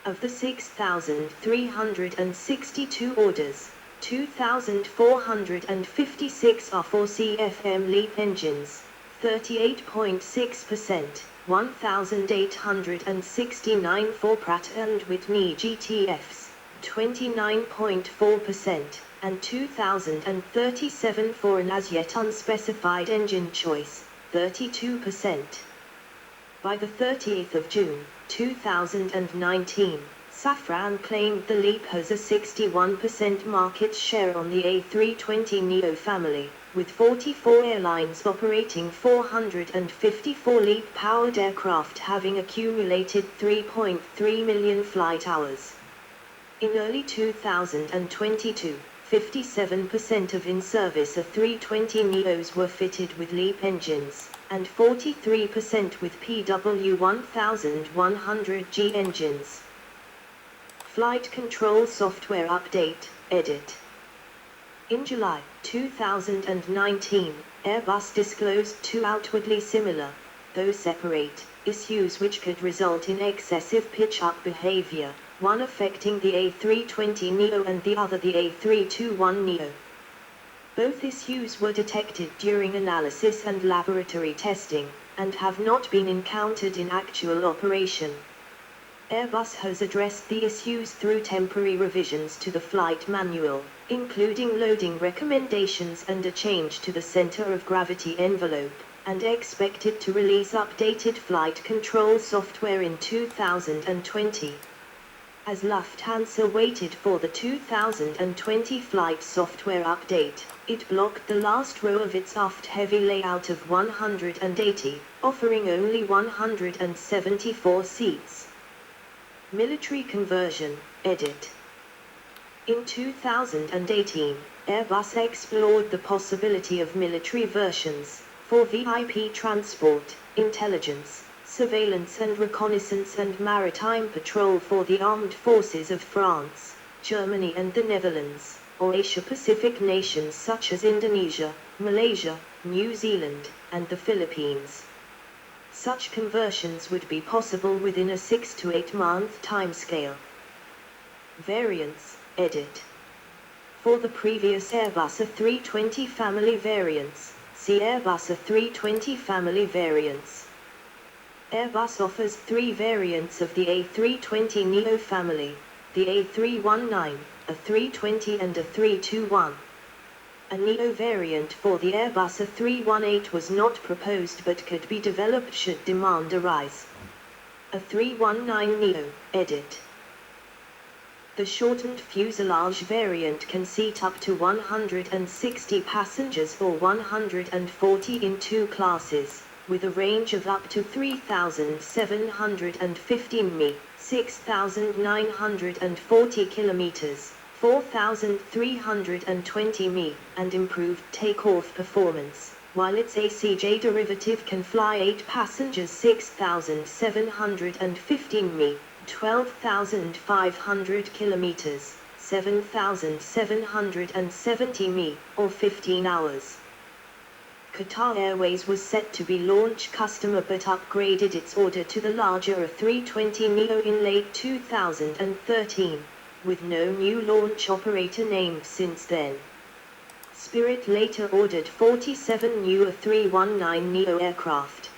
Of the 6,362 orders, 2,456 are for CFM LEAP engines, 38.6%, 1,869 for Pratt & Whitney GTFs, 29.4%, and 2,037 for an as yet unspecified engine choice, 32%. By the 30th of June, 2019, Safran claimed the LEAP has a 61% market share on the A320neo family, with 44 airlines operating 454 LEAP-powered aircraft having accumulated 3.3 million flight hours. In early 2022, 57% of in-service A320neos were fitted with LEAP engines, and 43% with PW1100G engines. Flight Control Software Update, Edit. In July 2019, Airbus disclosed two outwardly similar, though separate, issues which could result in excessive pitch-up behavior, one affecting the A320neo and the other the A321neo. Both issues were detected during analysis and laboratory testing, and have not been encountered in actual operation. Airbus has addressed the issues through temporary revisions to the flight manual, including loading recommendations and a change to the center of gravity envelope, and expected to release updated flight control software in 2020. As Lufthansa waited for the 2020 flight software update, it blocked the last row of its aft-heavy layout of 180, offering only 174 seats. Military conversion, Edit. In 2018, Airbus explored the possibility of military versions, for VIP transport, intelligence, surveillance and reconnaissance and maritime patrol for the armed forces of France, Germany and the Netherlands, or Asia-Pacific nations such as Indonesia, Malaysia, New Zealand, and the Philippines. Such conversions would be possible within a 6 to 8 month timescale. Variants, Edit. For the previous Airbus A320 family variants, see Airbus A320 family variants. Airbus offers 3 variants of the A320neo family, the A319, A320 and A321. A neo variant for the Airbus A318 was not proposed but could be developed should demand arise. A319neo, Edit. The shortened fuselage variant can seat up to 160 passengers or 140 in 2 classes, with a range of up to 3,715 mi, 6,940 kilometers, 4,320 mi, and improved takeoff performance, while its ACJ derivative can fly 8 passengers 6,715 mi, 12,500 kilometers, 7,770 mi, or 15 hours. Qatar Airways was set to be launch customer but upgraded its order to the larger A320neo in late 2013, with no new launch operator named since then. Spirit later ordered 47 new A319neo aircraft.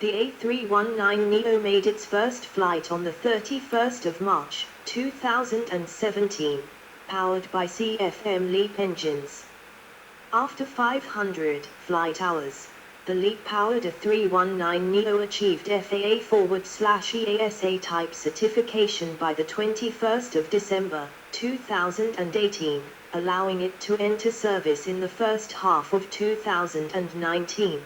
The A319neo made its first flight on the 31st of March, 2017, powered by CFM LEAP engines. After 500 flight hours, the LEAP-powered A319neo achieved FAA /EASA type certification by the 21st of December, 2018, allowing it to enter service in the first half of 2019.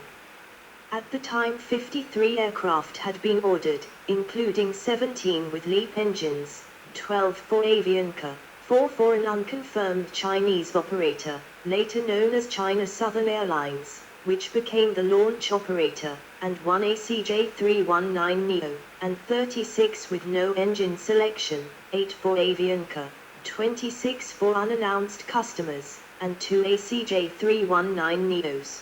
At the time 53 aircraft had been ordered, including 17 with LEAP engines, 12 for Avianca, 4 for an unconfirmed Chinese operator, later known as China Southern Airlines, which became the launch operator, and 1 ACJ319neo, and 36 with no engine selection, 8 for Avianca, 26 for unannounced customers, and 2 ACJ319neos.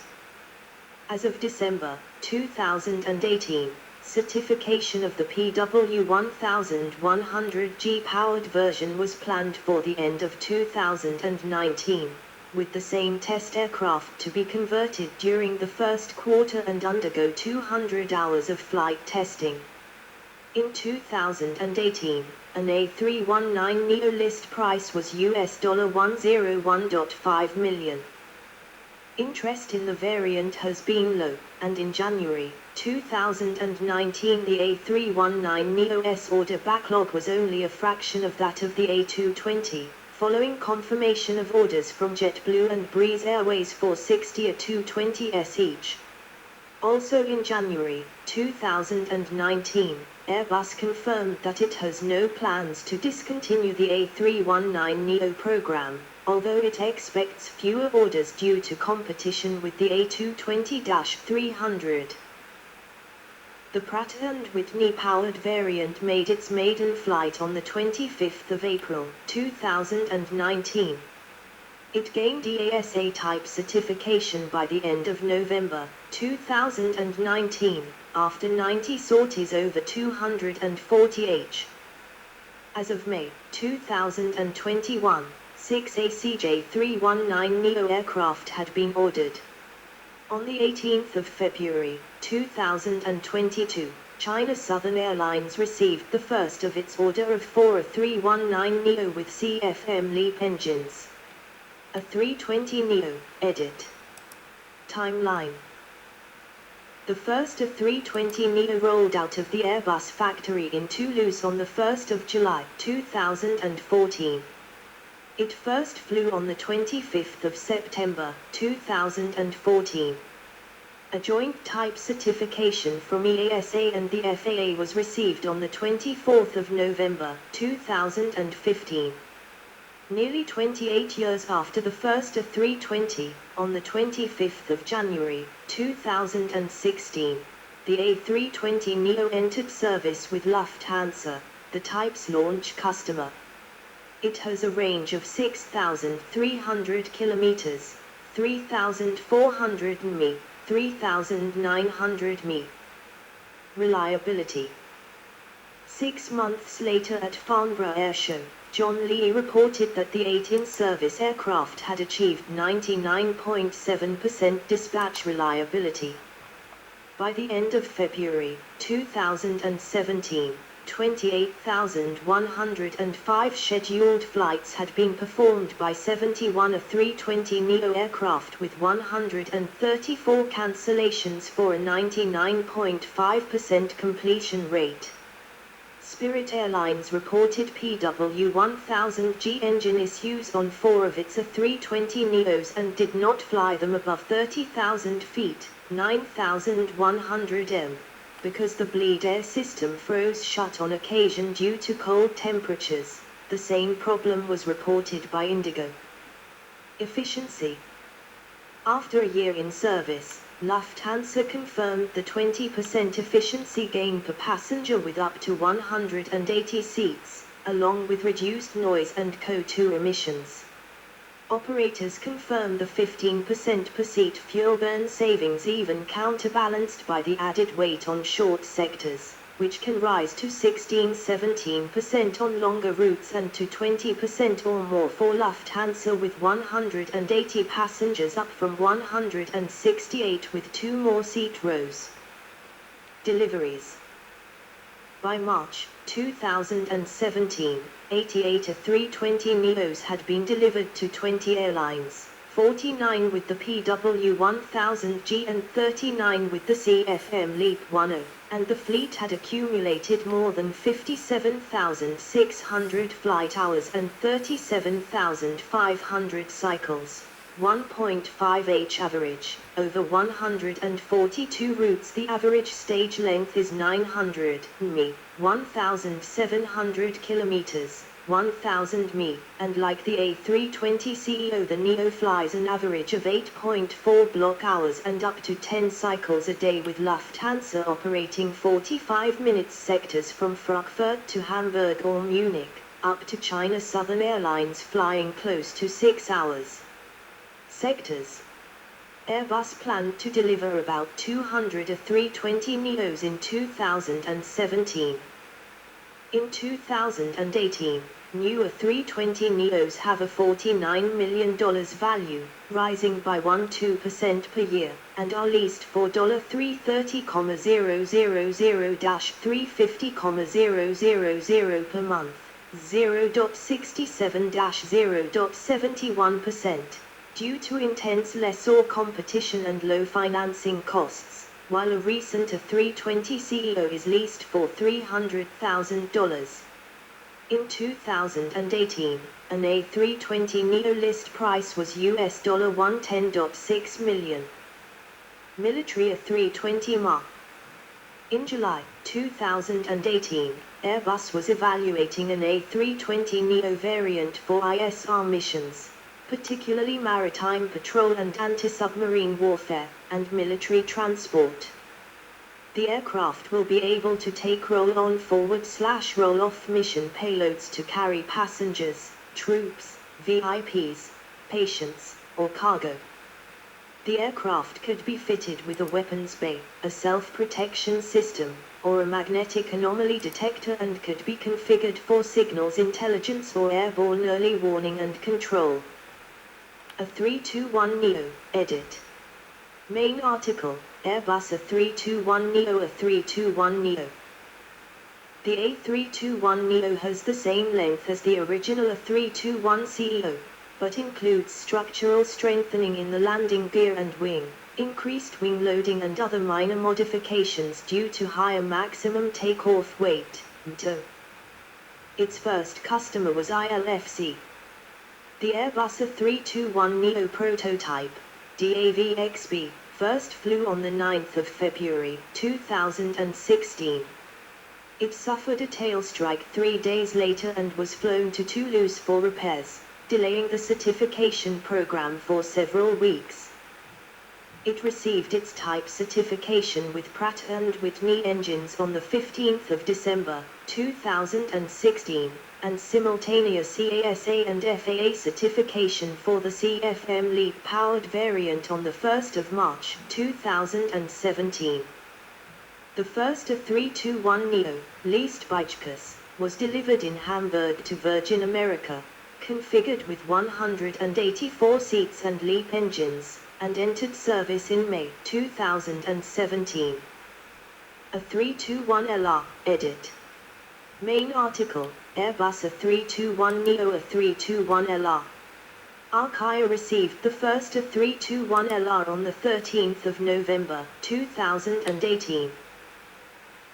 As of December 2018, Certification of the PW1100G powered version was planned for the end of 2019, with the same test aircraft to be converted during the first quarter and undergo 200 hours of flight testing. In 2018, an A319neo list price was $101.5 million. Interest in the variant has been low, and in January 2019 the A319neo's order backlog was only a fraction of that of the A220, following confirmation of orders from JetBlue and Breeze Airways for 60 A220s each. Also in January 2019, Airbus confirmed that it has no plans to discontinue the A319neo program, although it expects fewer orders due to competition with the A220-300. The Pratt & Whitney-powered variant made its maiden flight on the 25th of April, 2019. It gained EASA type certification by the end of November, 2019, after 90 sorties over 240 h. As of May 2021, 6 ACJ319neo aircraft had been ordered. On the 18th of February, 2022, China Southern Airlines received the first of its order of 4 A319neo with CFM LEAP engines. A320neo, edit. Timeline. The first A320neo rolled out of the Airbus factory in Toulouse on the 1st of July, 2014. It first flew on the 25th of September, 2014. A joint type certification from EASA and the FAA was received on the 24th of November, 2015. Nearly 28 years after the first A320, on the 25th of January, 2016, the A320neo entered service with Lufthansa, the type's launch customer. It has a range of 6,300 kilometers, 3,400 mi, 3,900 mi. Reliability. 6 months later at Farnborough Airshow, John Lee reported that the 8 in-service aircraft had achieved 99.7% dispatch reliability. By the end of February 2017, 28,105 scheduled flights had been performed by 71 A320neo aircraft with 134 cancellations for a 99.5% completion rate. Spirit Airlines reported PW1000G engine issues on 4 of its A320neos and did not fly them above 30,000 feet, 9,100 m. Because the bleed air system froze shut on occasion due to cold temperatures. The same problem was reported by Indigo. Efficiency. After a year in service, Lufthansa confirmed the 20% efficiency gain per passenger with up to 180 seats, along with reduced noise and CO2 emissions. Operators confirmed the 15% per seat fuel burn savings, even counterbalanced by the added weight on short sectors, which can rise to 16-17% on longer routes and to 20% or more for Lufthansa with 180 passengers, up from 168 with 2 more seat rows. Deliveries. By March 2017, 88 A320neos had been delivered to 20 airlines, 49 with the PW1000G and 39 with the CFM LEAP 10, and the fleet had accumulated more than 57,600 flight hours and 37,500 cycles. 1.5h average. Over 142 routes the average stage length is 900 mi, 1,700 kilometers, 1,000 mi, and like the A320ceo the Neo flies an average of 8.4 block hours and up to 10 cycles a day, with Lufthansa operating 45-minute sectors from Frankfurt to Hamburg or Munich, up to China Southern Airlines flying close to 6 hours. Sectors. Airbus planned to deliver about 200 A320neos in 2017. In 2018, new A320neos have a $49 million value, rising by 1–2% per year, and are leased for $330,000–350,000 per month, 0.67–0.71%, due to intense lessor competition and low financing costs, while a recent A320ceo is leased for $300,000. In 2018, an A320neo list price was US $110.6 million. Military A320neo. In July 2018, Airbus was evaluating an A320neo variant for ISR missions, particularly maritime patrol and anti-submarine warfare, and military transport. The aircraft will be able to take roll-on forward/roll-off mission payloads to carry passengers, troops, VIPs, patients, or cargo. The aircraft could be fitted with a weapons bay, a self-protection system, or a magnetic anomaly detector, and could be configured for signals intelligence or airborne early warning and control. A321neo, edit. Main article, Airbus A321neo. A321neo. The A321neo has the same length as the original A321ceo, but includes structural strengthening in the landing gear and wing, increased wing loading and other minor modifications due to higher maximum takeoff weight, MTO. Its first customer was ILFC. The Airbus A321neo prototype, DAVXB, first flew on the 9th of February 2016. It suffered a tail strike 3 days later and was flown to Toulouse for repairs, delaying the certification program for several weeks. It received its type certification with Pratt & Whitney engines on the 15th of December 2016, and simultaneous CASA and FAA certification for the CFM LEAP-powered variant on the 1st of March 2017. The first A321neo, leased by Airbus, was delivered in Hamburg to Virgin America, configured with 184 seats and LEAP engines, and entered service in May 2017. A321LR, edit. Main article, Airbus A321neo. A321LR. Archaea received the first A321LR on the 13th of November 2018.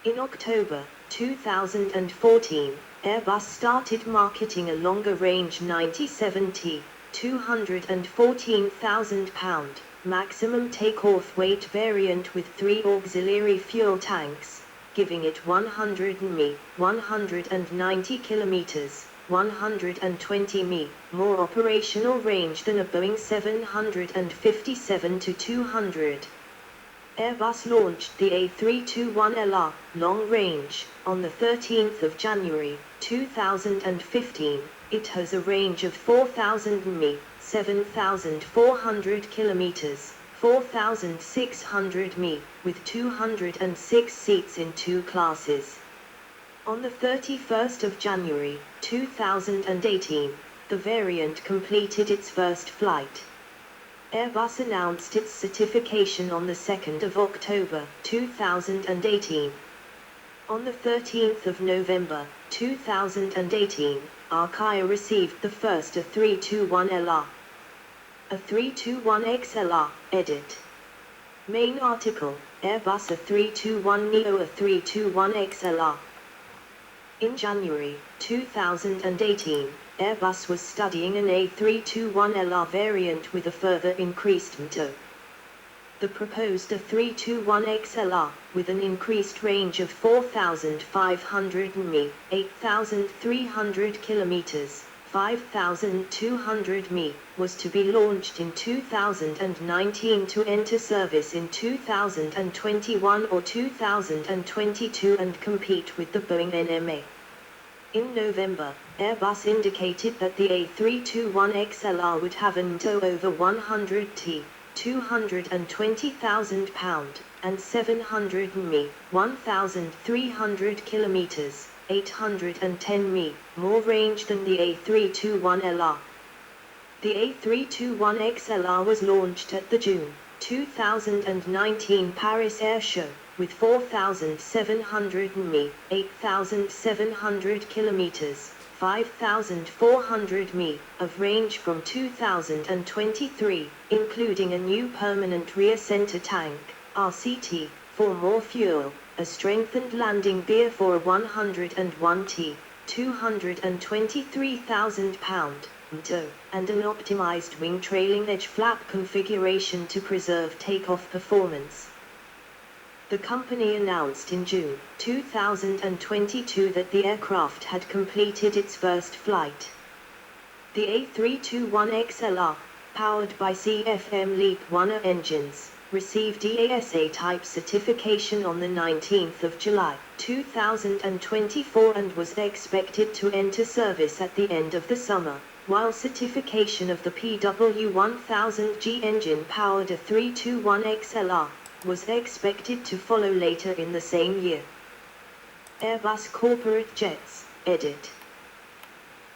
In October 2014, Airbus started marketing a longer-range 9070, 214,000 pound, maximum takeoff weight variant with 3 auxiliary fuel tanks, giving it 100 mi, 190 kilometers, 120 mi, more operational range than a Boeing 757-200. Airbus launched the A321LR, long range, on the 13th of January 2015. It has a range of 4,000 mi, 7,400 kilometers, 4,600 mi, with 206 seats in 2 classes. On the 31st of January 2018, the variant completed its first flight. Airbus announced its certification on the 2nd of October 2018. On the 13th of November 2018, Archaea received the first A321LR. A321XLR, edit. Main article, Airbus A321neo. A321XLR. In January 2018, Airbus was studying an A321LR variant with a further increased MTO. The proposed A321XLR, with an increased range of 4,500 mi, 8,300 kilometers, 5,200 mi, was to be launched in 2019 to enter service in 2021 or 2022 and compete with the Boeing NMA. In November, Airbus indicated that the A321XLR would have an MTO over 100 t, £220,000, and 700 mi, 1,300 kilometers, 810 mi, more range than the A321LR. The A321XLR was launched at the June 2019 Paris Air Show, with 4,700 mi, 8,700 kilometers, 5,400 mi, of range from 2023, including a new permanent rear center tank, RCT, for more fuel, a strengthened landing gear for a 101T, 223,000-pound, MTO, and an optimized wing trailing edge flap configuration to preserve takeoff performance. The company announced in June 2022 that the aircraft had completed its first flight. The A321XLR, powered by CFM LEAP 1A engines, received EASA type certification on the 19th of July 2024 and was expected to enter service at the end of the summer, while certification of the PW1000G engine-powered A321XLR was expected to follow later in the same year. Airbus Corporate Jets, edit.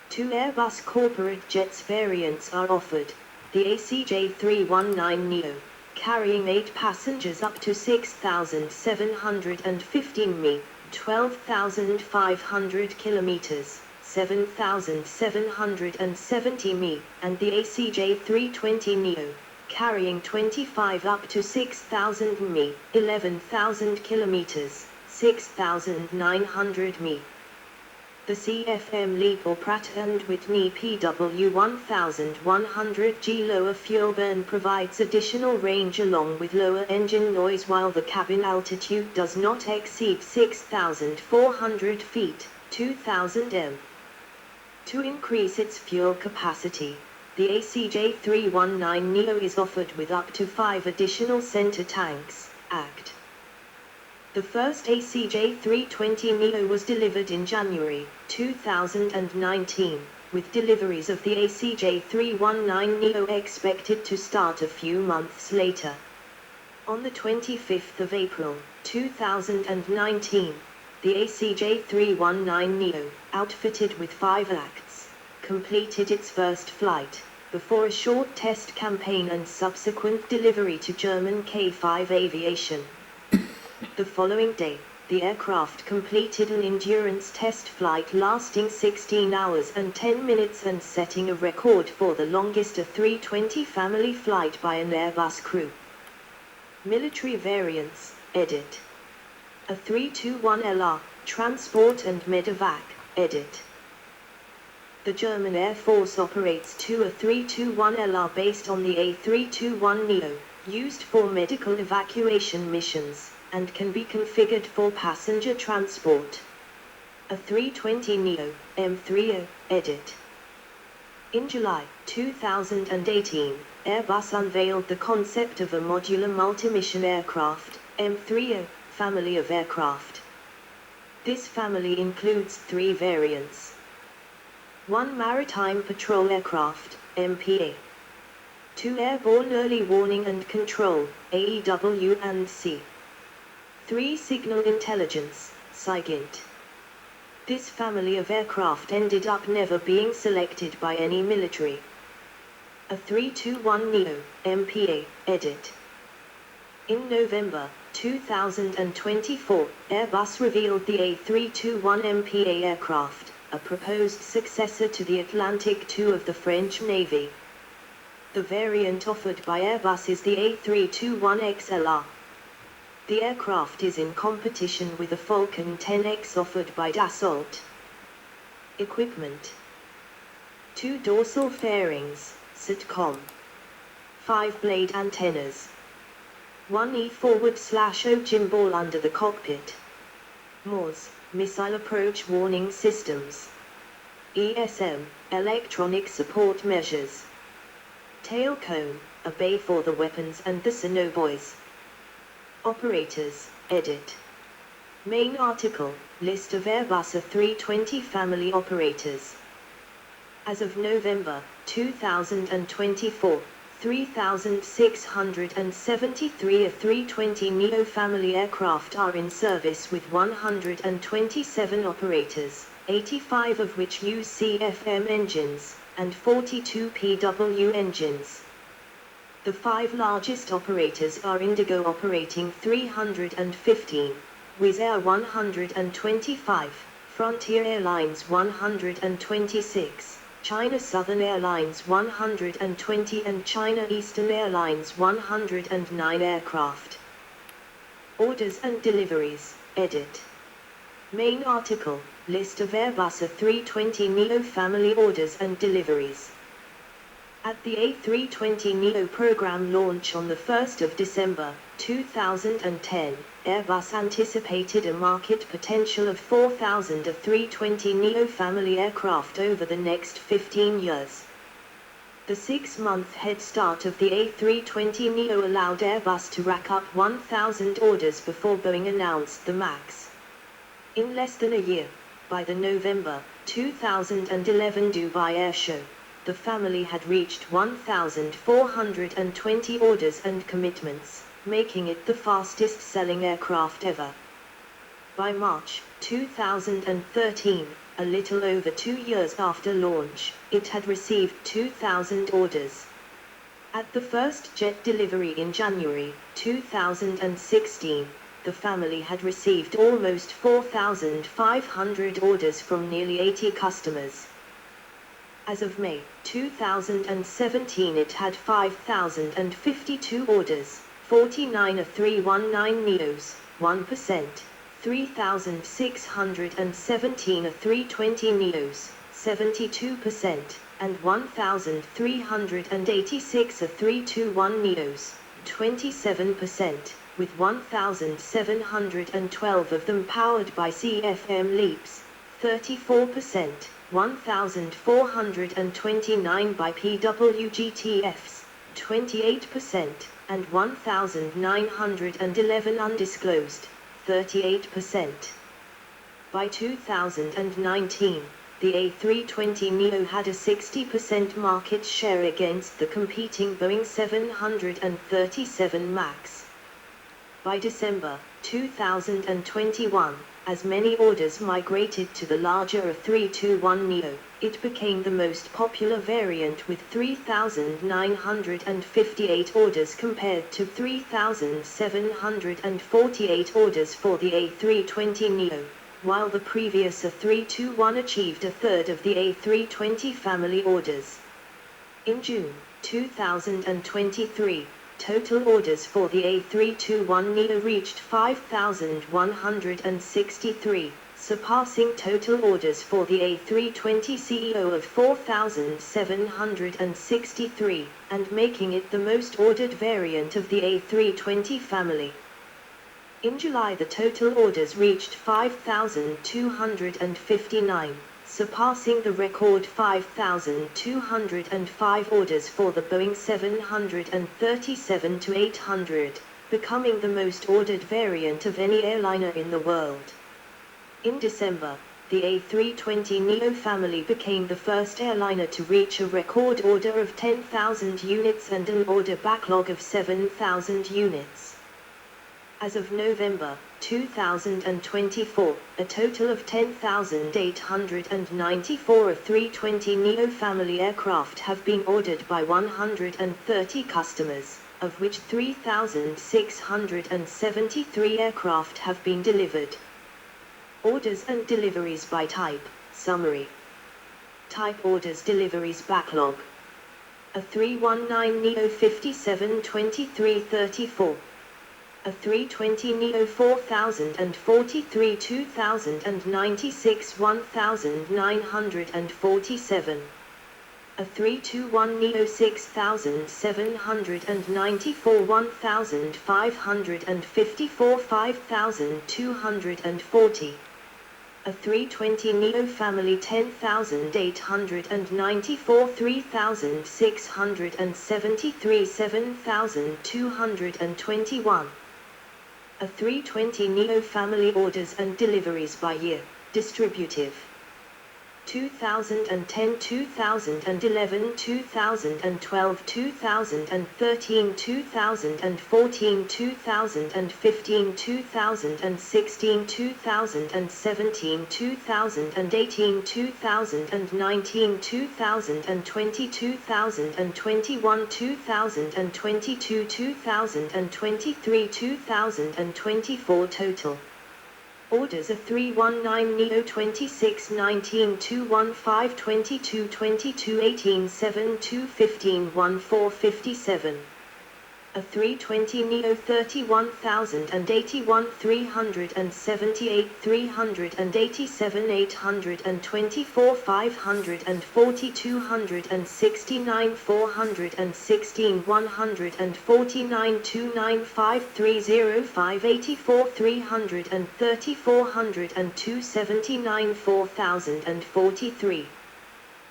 2 Airbus Corporate Jets variants are offered, the A320neo, carrying 8 passengers up to 6,715 mi, 12,500 kilometers, 7,770 mi, and the ACJ320neo, carrying 25 up to 6,000 mi, 11,000 kilometers, 6,900 mi. The CFM LEAP or Pratt & Whitney PW1100G lower fuel burn provides additional range along with lower engine noise while the cabin altitude does not exceed 6,400 feet, 2,000 m. To increase its fuel capacity, the ACJ319neo is offered with up to 5 additional center tanks, ACT. The first ACJ320neo was delivered in January 2019, with deliveries of the ACJ319neo expected to start a few months later. On the 25th of April 2019, the ACJ319neo, outfitted with 5 ACTs, completed its first flight, before a short test campaign and subsequent delivery to German K5 Aviation. The following day, the aircraft completed an endurance test flight lasting 16 hours and 10 minutes and setting a record for the longest A320 family flight by an Airbus crew. Military variants, edit. A321LR, transport and medevac, edit. The German Air Force operates 2 A321LR based on the A321neo, used for medical evacuation missions, and can be configured for passenger transport. A320neo, M3O, edit. In July 2018, Airbus unveiled the concept of a modular multi-mission aircraft, M3O, family of aircraft. This family includes 3 variants. 1 Maritime Patrol Aircraft, MPA. 2 Airborne Early Warning and Control, AEW and C. 3 Signal Intelligence, SIGINT. This family of aircraft ended up never being selected by any military. A321neo, MPA, edit. In November 2024, Airbus revealed the A321 MPA aircraft, a proposed successor to the Atlantic II of the French Navy. The variant offered by Airbus is the A321XLR. The aircraft is in competition with the Falcon 10X offered by Dassault. Equipment: 2 dorsal fairings, SATCOM. 5 blade antennas. 1 E/O gimbal under the cockpit. MAWS, missile approach warning systems. ESM, electronic support measures. Tail cone, a bay for the weapons and the sonobuoys. Operators, edit. Main article, list of Airbus A320 family operators. As of November 2024, 3,673 A320neo family aircraft are in service with 127 operators, 85 of which use CFM engines, and 42 PW engines. The 5 largest operators are Indigo operating 315, Wizz Air 125, Frontier Airlines 126, China Southern Airlines 120 and China Eastern Airlines 109 aircraft. Orders and deliveries, edit. Main article, list of Airbus A320neo family orders and deliveries. At the A320neo program launch on the 1st of December, 2010, Airbus anticipated a market potential of 4,000 A320neo family aircraft over the next 15 years. The 6-month head start of the A320neo allowed Airbus to rack up 1,000 orders before Boeing announced the MAX. In less than a year, by the November 2011 Dubai Air Show, the family had reached 1,420 orders and commitments, making it the fastest-selling aircraft ever. By March 2013, a little over 2 years after launch, it had received 2,000 orders. At the first jet delivery in January 2016, the family had received almost 4,500 orders from nearly 80 customers. As of May 2017, it had 5,052 orders, 49 A319neos, 1%, 3,617 A320neos, 72%, and 1,386 A321neos, 27%, with 1,712 of them powered by CFM LEAPs, 34%. 1,429 by PWGTFs, 28%, and 1,911 undisclosed, 38%. By 2019, the A320neo had a 60% market share against the competing Boeing 737 MAX. By December 2021, as many orders migrated to the larger A321neo, it became the most popular variant with 3,958 orders compared to 3,748 orders for the A320neo, while the previous A321 achieved a third of the A320 family orders. In June 2023, total orders for the A321neo reached 5,163, surpassing total orders for the A320ceo of 4,763, and making it the most ordered variant of the A320 family. In July, the total orders reached 5,259, surpassing the record 5,205 orders for the Boeing 737-800, becoming the most ordered variant of any airliner in the world. In December, the A320neo family became the first airliner to reach a record order of 10,000 units and an order backlog of 7,000 units. As of November 2024, a total of 10,894 A320neo family aircraft have been ordered by 130 customers, of which 3,673 aircraft have been delivered. Orders and deliveries by type, summary. Type orders deliveries backlog. A319neo 572334. A320neo 4043 2096 1947. A321neo 6794 1554 5240. A320neo family 10,894 3673 7221. A320neo family orders and deliveries by year, distributive. 2010, 2011, 2012, 2013, 2014, 2015, 2016, 2017, 2018, 2019, 2020, 2021, 2022, 2023, 2024 total. Orders are 319neo 2619 215 22 22 18 7 215 1457. A320neo 31,081 378 387 824 540 269 416 149 295 305 584 330 402 79 4043.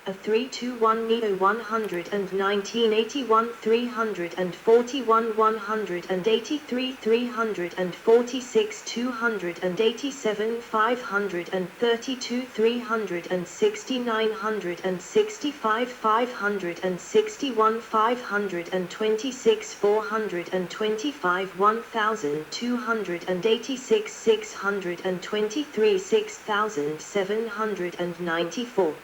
A321neo 11981 341 183 346 287 532 360 965 561 526 425 1286 623 6794.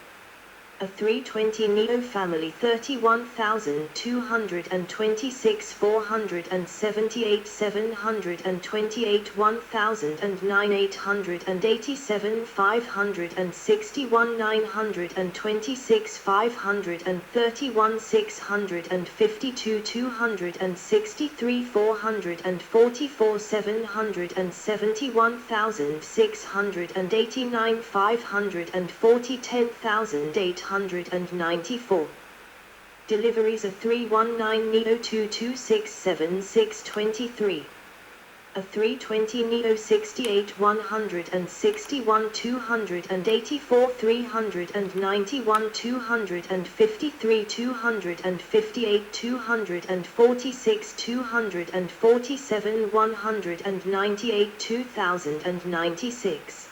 A320neo family 31,226 478 728 1009 887 561 926 531 652 263 444 771 689 540 10,894. Deliveries are 319neo 2267 A320neo 68 161 284 391 253 258 246 247 198 2096.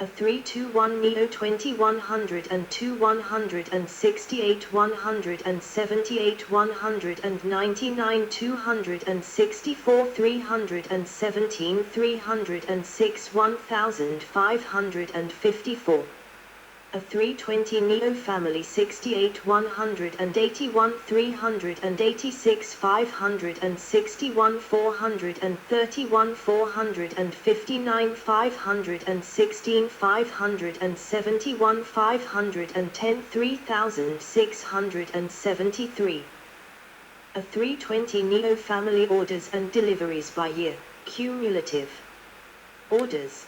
A321neo 2102 168 178 199 264 317 306 1554. A320neo family 68 181 386 561 431 459 516 571 510 3673. A320neo family orders and deliveries by year, cumulative. Orders.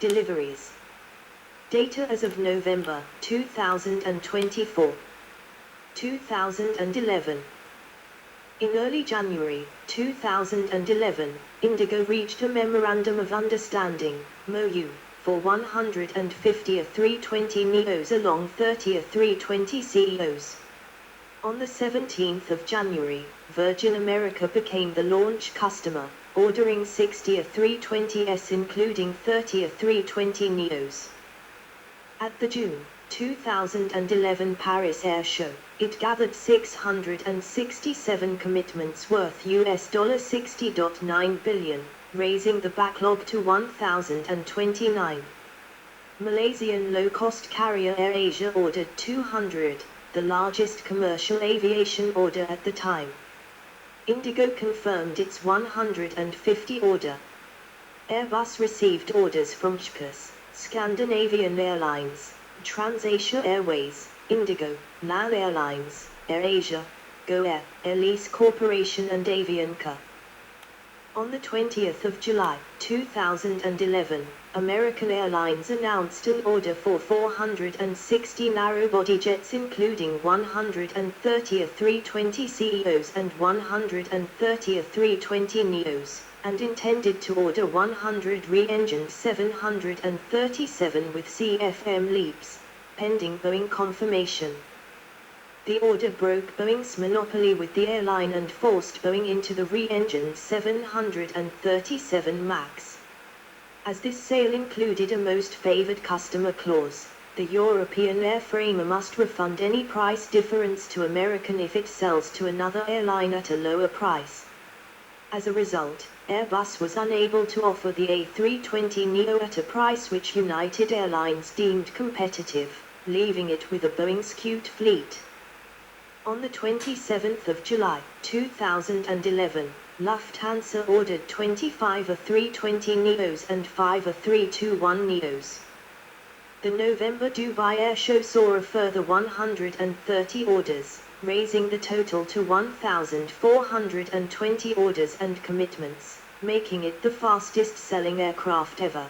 Deliveries. Data as of November 2024. 2011. In early January 2011, Indigo reached a Memorandum of Understanding, MOU, for 150 A320neos along 30 A320ceos. On the 17th of January, Virgin America became the launch customer, ordering 60 A320s including 30 A320neos. At the June 2011 Paris Air Show, it gathered 667 commitments worth $60.9 billion, raising the backlog to 1,029. Malaysian low-cost carrier AirAsia ordered 200, the largest commercial aviation order at the time. Indigo confirmed its 150 order. Airbus received orders from Airbus, Scandinavian Airlines, TransAsia Airways, Indigo, LAL Airlines, AirAsia, Go Air, Airlease Corporation and Avianca. On the 20th of July, 2011, American Airlines announced an order for 460 narrow-body jets including 130 A320ceos and 130 A320neos, and intended to order 100 re-engined 737 with CFM LEAPs, pending Boeing confirmation. The order broke Boeing's monopoly with the airline and forced Boeing into the re-engined 737 MAX. As this sale included a most favored customer clause, The European airframer must refund any price difference to American if it sells to another airline at a lower price. As a result, Airbus was unable to offer the A320neo at a price which United Airlines deemed competitive, leaving it with a Boeing-skewed fleet. On the 27th of July, 2011, Lufthansa ordered 25 A320neos and 5 A321neos. The November Dubai Air Show saw a further 130 orders, raising the total to 1,420 orders and commitments, making it the fastest-selling aircraft ever.